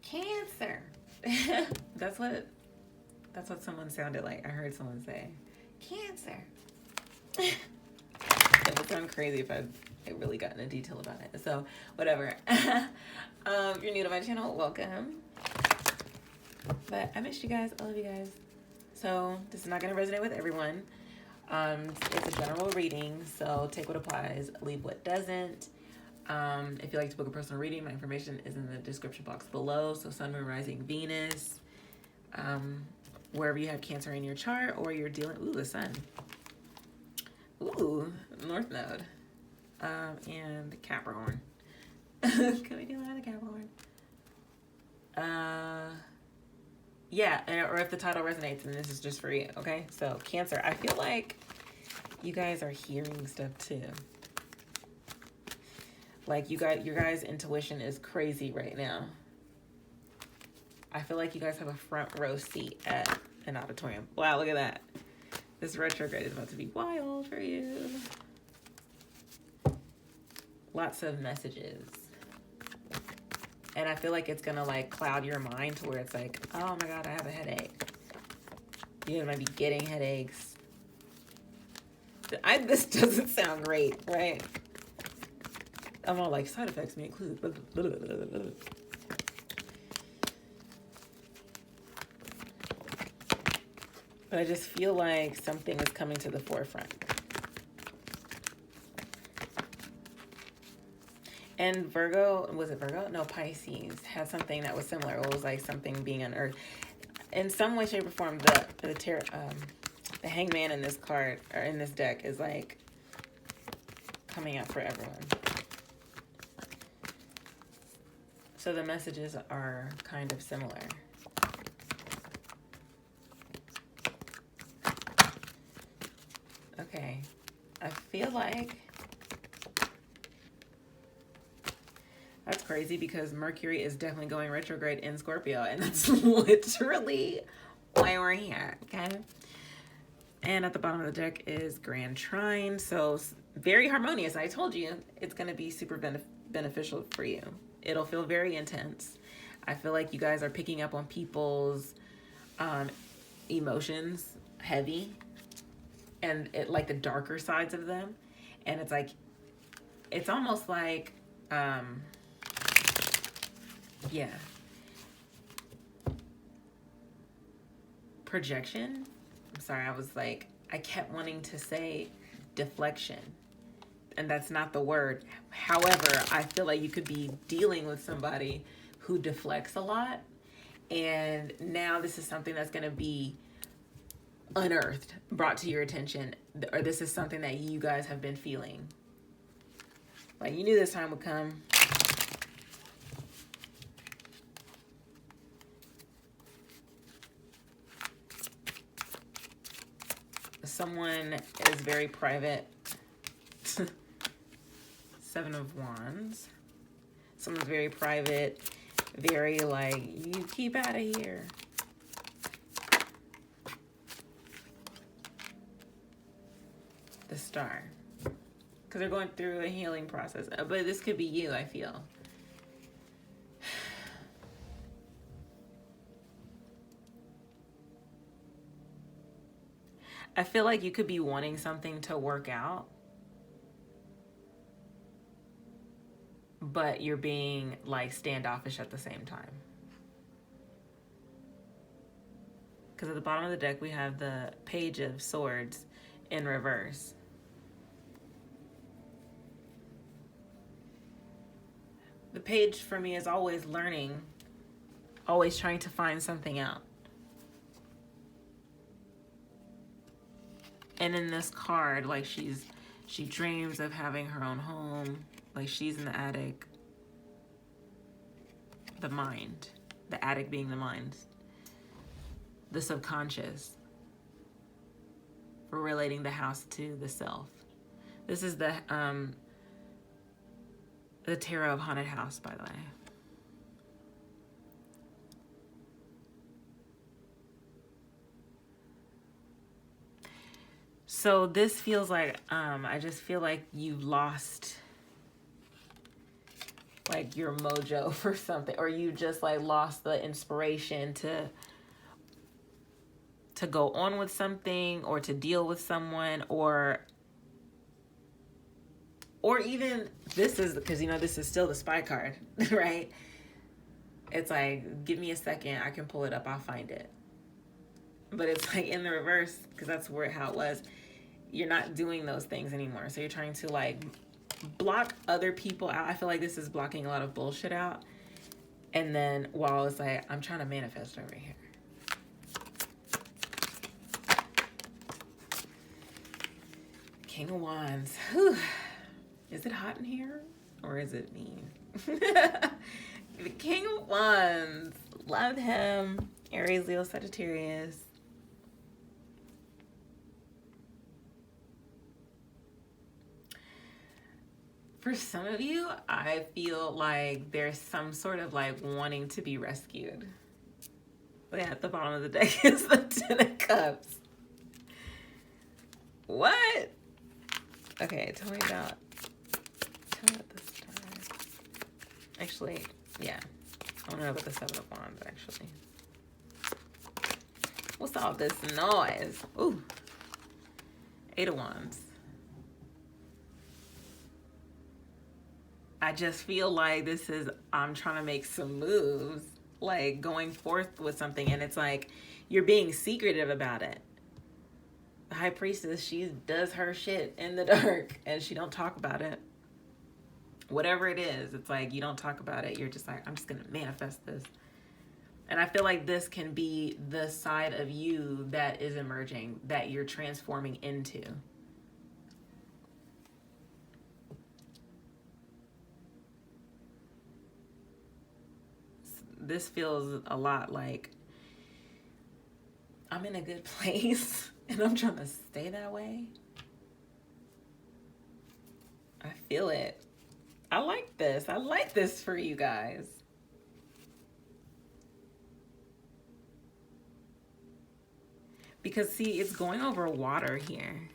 Cancer. That's what someone sounded like. I heard someone say, Cancer. It would sound crazy if I really got into detail about it. So, whatever. If you're new to my channel, welcome. But I missed you guys. I love you guys. So, this is not going to resonate with everyone. It's a general reading, so take what applies, leave what doesn't. If you'd like to book a personal reading, my information is in the description box below. So Sun, Moon, Rising, Venus, wherever you have Cancer in your chart, or you're dealing, ooh, the Sun. Ooh, North Node. And Capricorn. Can we do another Capricorn? Yeah, or if the title resonates, and this is just for you, okay? So Cancer, I feel like you guys are hearing stuff too. Like your guys' intuition is crazy right now. I feel like you guys have a front row seat at an auditorium. Wow, look at that. This retrograde is about to be wild for you. Lots of messages. And I feel like it's gonna like cloud your mind to where it's like, oh my God, I have a headache. You might be getting headaches. This doesn't sound great, right? I'm all like, side effects may include. But I just feel like something is coming to the forefront. And Virgo, was it Virgo? No, Pisces had something that was similar. It was like something being unearthed. In some way, shape, or form, the hangman in this card, or in this deck, is like coming out for everyone. So the messages are kind of similar. Okay. I feel like that's crazy because Mercury is definitely going retrograde in Scorpio, and that's literally why we're here, okay? And at the bottom of the deck is Grand Trine, so very harmonious. I told you it's going to be super beneficial for you. It'll feel very intense. I feel like you guys are picking up on people's emotions heavy, and like the darker sides of them. And it's like, it's almost like, yeah, projection. I'm sorry, I kept wanting to say deflection, and that's not the word. However, I feel like you could be dealing with somebody who deflects a lot, and now this is something that's going to be unearthed, brought to your attention, or this is something that you guys have been feeling. Like you knew this time would come. Someone is very private. Seven of Wands. Someone's very private, very like, you keep out of here. The Star. Because they're going through a healing process. But this could be you, I feel. I feel like you could be wanting something to work out, but you're being like standoffish at the same time. Because at the bottom of the deck, we have the Page of Swords in reverse. The page for me is always learning, always trying to find something out. And in this card, like she dreams of having her own home, like she's in the attic. The mind, the attic being the mind, the subconscious, for relating the house to the self. This is the Tarot of Haunted House, by the way. So this feels like, I just feel like you've lost like your mojo for something, or you just like lost the inspiration to go on with something, or to deal with someone, or even, this is because, you know, this is still the spy card, right? It's like, give me a second, I can pull it up, I'll find it. But it's like in the reverse, because that's how it was. You're not doing those things anymore. So you're trying to like block other people out. I feel like this is blocking a lot of bullshit out. And then while it's like, I'm trying to manifest over here. King of Wands. Whew. Is it hot in here? Or is it me? The King of Wands. Love him. Aries, Leo, Sagittarius. For some of you, I feel like there's some sort of like wanting to be rescued. But yeah, at the bottom of the deck is the Ten of Cups. What? Okay, tell me about the stars. Actually, yeah. I want to know about the Seven of Wands, actually. What's all this noise? Ooh. Eight of Wands. I just feel like this is, I'm trying to make some moves, like going forth with something, and it's like you're being secretive about it. The High Priestess, she does her shit in the dark and she don't talk about it. Whatever it is, it's like you don't talk about it. You're just like, I'm just going to manifest this. And I feel like this can be the side of you that is emerging, that you're transforming into. This feels a lot like I'm in a good place and I'm trying to stay that way. I feel it. I like this. I like this for you guys. Because see, it's going over water here.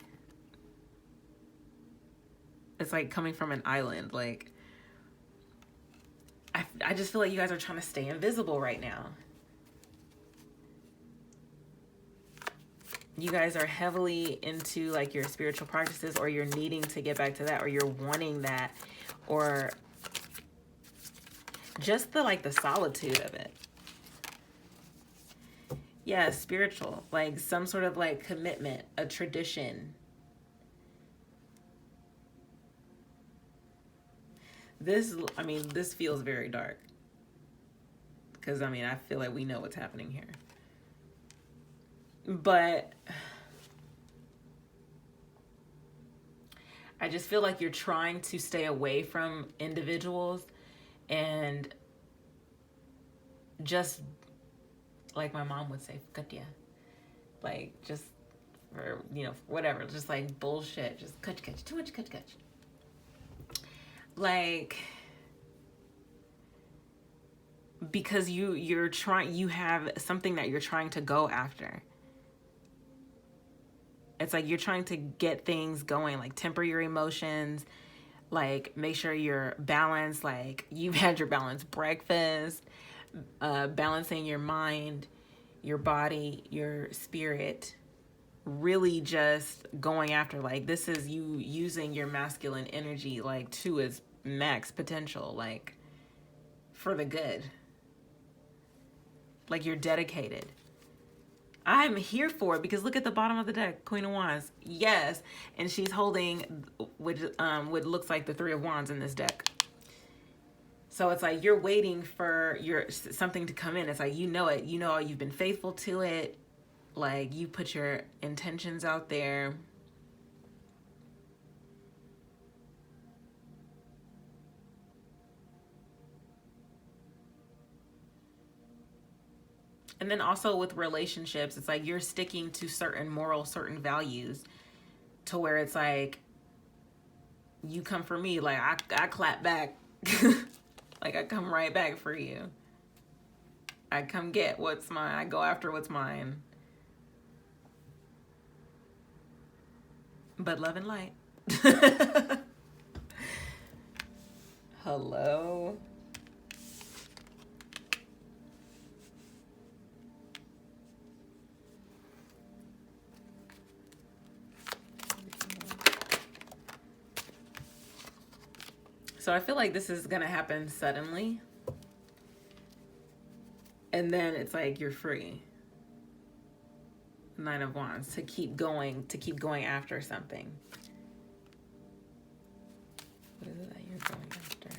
It's like coming from an island. Like, I just feel like you guys are trying to stay invisible right now. You guys are heavily into like your spiritual practices, or you're needing to get back to that, or you're wanting that, or just the solitude of it. Yeah, spiritual, like some sort of like commitment, a tradition. This feels very dark. Because, I feel like we know what's happening here. But I just feel like you're trying to stay away from individuals and just, like my mom would say, katya. Like, just, or, whatever. Just like bullshit. Just catch. Too much catch. Like, because you have something that you're trying to go after. It's like you're trying to get things going, like temper your emotions, like make sure you're balanced, like you've had your balanced breakfast, balancing your mind, your body, your spirit, really just going after, like, this is you using your masculine energy like to its max potential, like for the good. Like you're dedicated. I'm here for it, because look at the bottom of the deck, Queen of Wands. Yes, and she's holding what looks like the Three of Wands in this deck. So it's like you're waiting for something to come in. It's like, you know it. You know you've been faithful to it. Like you put your intentions out there. And then also with relationships, it's like you're sticking to certain values, to where it's like, you come for me, like I clap back. Like I come right back for you. I come get what's mine. I go after what's mine. But love and light. Hello. So I feel like this is going to happen suddenly. And then it's like you're free. Nine of Wands, to keep going after something. What is it that you're going after?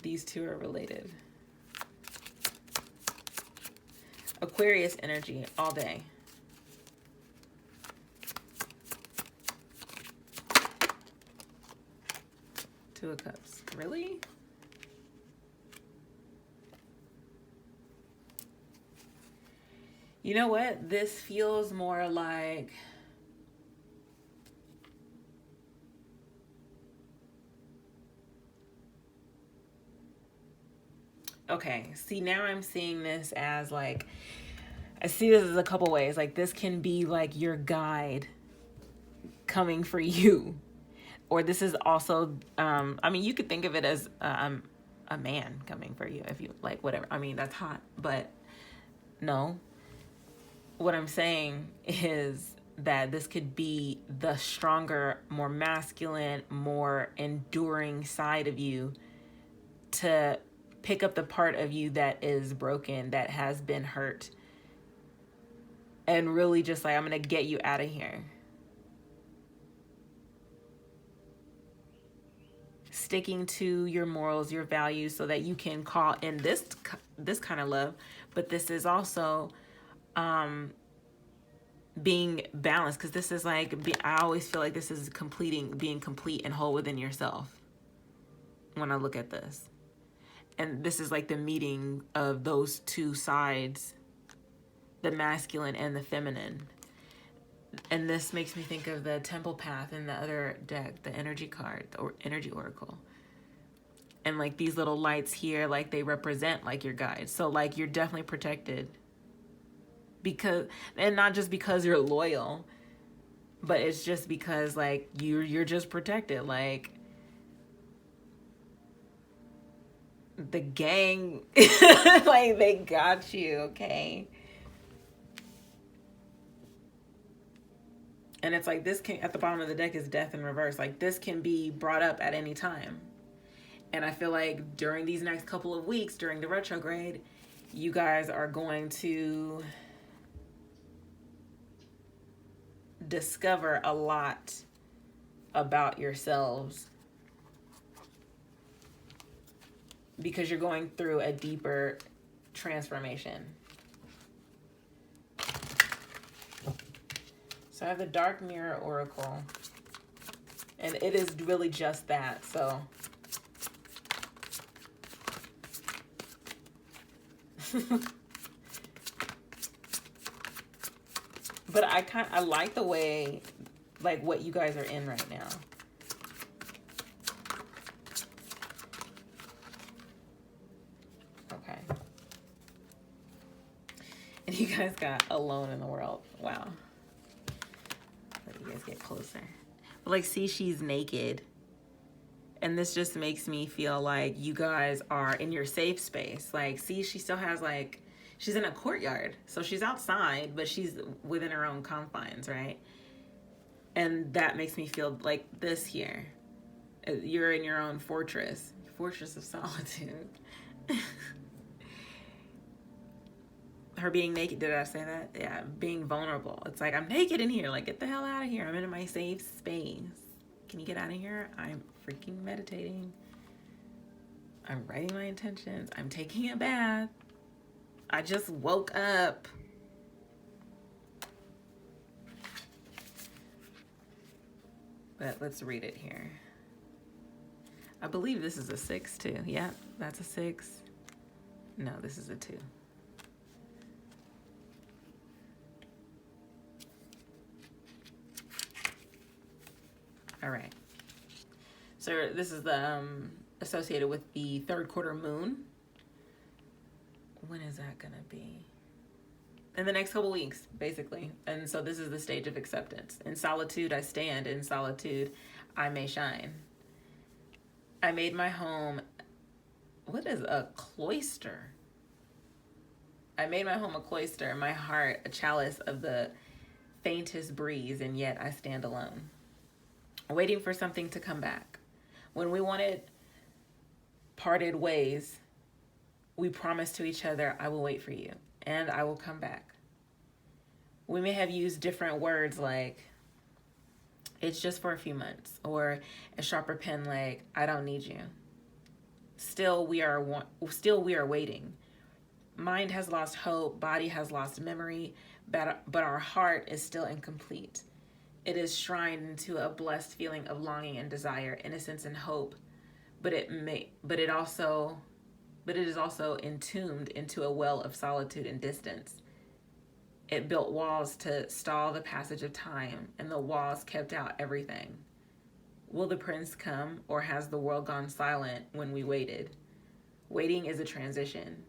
These two are related. Aquarius energy all day. Two of Cups. Really? You know what? This feels more like... Okay, see, now I'm seeing this as like... I see this as a couple ways. Like, this can be like your guide coming for you. Or this is also... I mean, you could think of it as a man coming for you. If you like, whatever. I mean, that's hot. But no. What I'm saying is that this could be the stronger, more masculine, more enduring side of you to pick up the part of you that is broken, that has been hurt, and really just like, I'm going to get you out of here. Sticking to your morals, your values, so that you can call in this kind of love. But this is also being balanced, because this is like, I always feel like this is being complete and whole within yourself when I look at this. And this is like the meeting of those two sides, the masculine and the feminine. And this makes me think of the Temple Path in the other deck, the energy card, or energy oracle. And like these little lights here, like they represent like your guides. So like you're definitely protected. Because, and not just because you're loyal, but it's just because like you're just protected. Like the gang, like they got you, okay? And it's like this can, at the bottom of the deck is death in reverse. Like this can be brought up at any time. And I feel like during these next couple of weeks, during the retrograde, you guys are going to discover a lot about yourselves, because you're going through a deeper transformation. So I have the Dark Mirror Oracle, and it is really just that. So but I like the way, like what you guys are in right now. Okay. And you guys got Alone in the World. Wow. Let you guys get closer. But like, see, she's naked. And this just makes me feel like you guys are in your safe space. Like, see, she still has like, she's in a courtyard. So she's outside, but she's within her own confines, right? And that makes me feel like this here. You're in your own fortress. Fortress of solitude. Her being naked, did I say that? Yeah, being vulnerable. It's like, I'm naked in here. Like, get the hell out of here. I'm in my safe space. Can you get out of here? I'm freaking meditating. I'm writing my intentions. I'm taking a bath. I just woke up. But let's read it here. I believe this is a 6 too. Yeah, that's a 6. No, this is a 2. All right. So this is the associated with the 3rd quarter moon. When is that gonna be? in the next couple weeks, basically. And so this is the stage of acceptance. In solitude, I stand. In solitude, I may shine. I made my home. What is a cloister? I made my home a cloister, my heart a chalice of the faintest breeze, and yet I stand alone, waiting for something to come back. When we wanted parted ways, we promised to each other, I will wait for you, and I will come back. We may have used different words like, it's just for a few months, or a sharper pen like, I don't need you. Still we are waiting. Mind has lost hope, body has lost memory, but our heart is still incomplete. It is shrined into a blessed feeling of longing and desire, innocence and hope, but it is also entombed into a well of solitude and distance. It built walls to stall the passage of time, and the walls kept out everything. Will the prince come, or has the world gone silent when we waited? Waiting is a transition.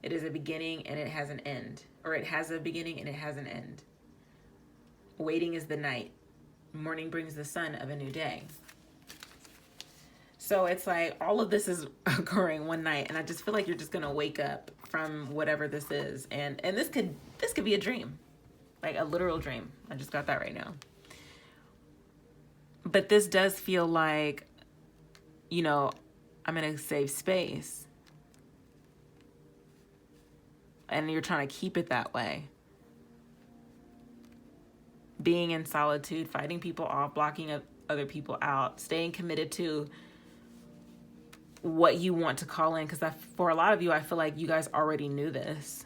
It is a beginning and it has an end, or it has a beginning and it has an end. Waiting is the night. Morning brings the sun of a new day. So it's like all of this is occurring one night, and I just feel like you're just gonna wake up from whatever this is, and this could be a dream, like a literal dream. I just got that right now. But this does feel like, I'm in a safe space. And you're trying to keep it that way. Being in solitude, fighting people off, blocking other people out, staying committed to what you want to call in. Because for a lot of you, I feel like you guys already knew this.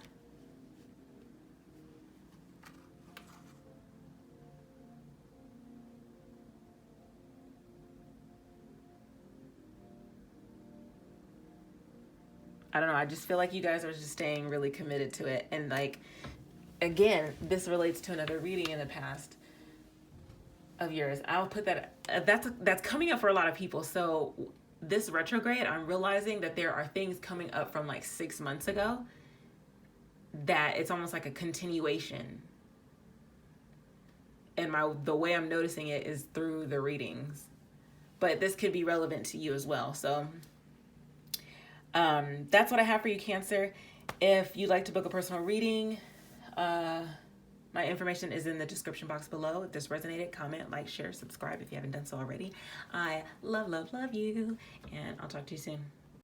I don't know. I just feel like you guys are just staying really committed to it. And like, again, this relates to another reading in the past of yours. I'll put that, that's coming up for a lot of people. So this retrograde, I'm realizing that there are things coming up from like 6 months ago that it's almost like a continuation. And the way I'm noticing it is through the readings. But this could be relevant to you as well. So that's what I have for you, Cancer. If you'd like to book a personal reading, my information is in the description box below. If this resonated, comment, like, share, subscribe if you haven't done so already. I love you, and I'll talk to you soon.